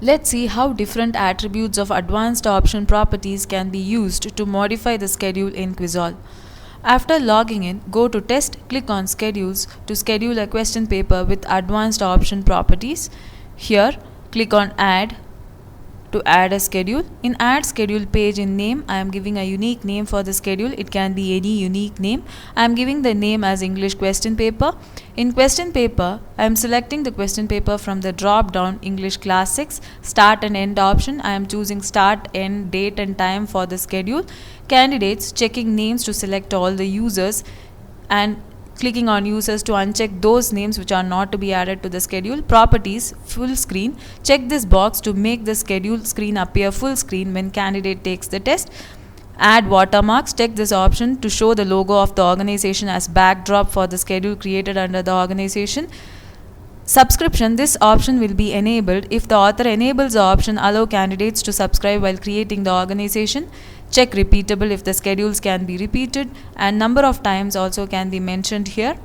Let's see how different attributes of advanced option properties can be used to modify the schedule in Quizall. After logging in, go to Test, click on Schedules to schedule a question paper with advanced option properties. Here, click on Add to add a schedule. In Add Schedule page in Name, I am giving a unique name for the schedule. It can be any unique name. I am giving the name as English Question Paper. In Question Paper, I am selecting the question paper from the drop down English Classics Start and End option. I am choosing Start, End, Date and Time for the schedule. Candidates, checking names to select all the users and clicking on users to uncheck those names which are not to be added to the schedule. Properties, full screen. Check this box to make the schedule screen appear full screen when candidate takes the test. Add watermarks. Check this option to show the logo of the organization as backdrop for the schedule created under the organization. Subscription. This option will be enabled if the author enables the option allow candidates to subscribe while creating the organization. Check repeatable if the schedules can be repeated, and number of times also can be mentioned here.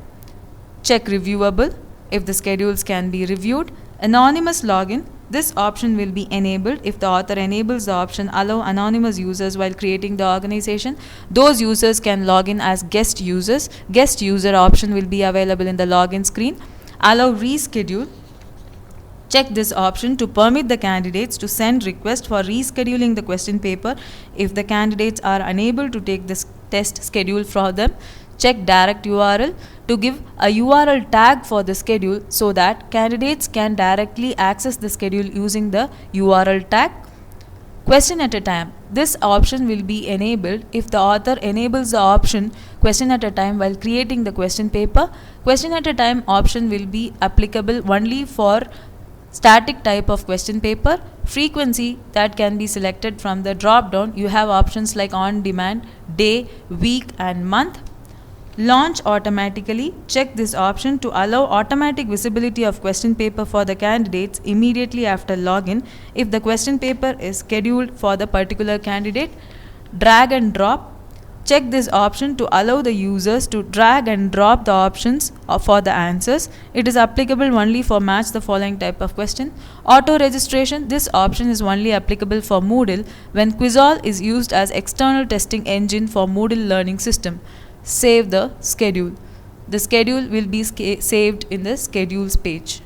Check reviewable if the schedules can be reviewed. Anonymous login. This option will be enabled if the author enables the option allow anonymous users while creating the organization. Those users can log in as guest users. Guest user option will be available in the login screen. Allow reschedule. Check this option to permit the candidates to send request for rescheduling the question paper if the candidates are unable to take this test schedule for them. Check direct URL to give a URL tag for the schedule so that candidates can directly access the schedule using the URL tag. Question at a time. This option will be enabled if the author enables the option question at a time while creating the question paper. Question at a time option will be applicable only for static type of question paper. Frequency, that can be selected from the drop down. You have options like on demand, day, week and month. Launch automatically. Check this option to allow automatic visibility of question paper for the candidates immediately after login if the question paper is scheduled for the particular candidate. Drag and drop. Check this option to allow the users to drag and drop the options for the answers. It is applicable only for match the following type of question. Auto registration. This option is only applicable for Moodle when Quizall is used as external testing engine for Moodle learning system. Save the schedule. The schedule will be saved in the schedules page.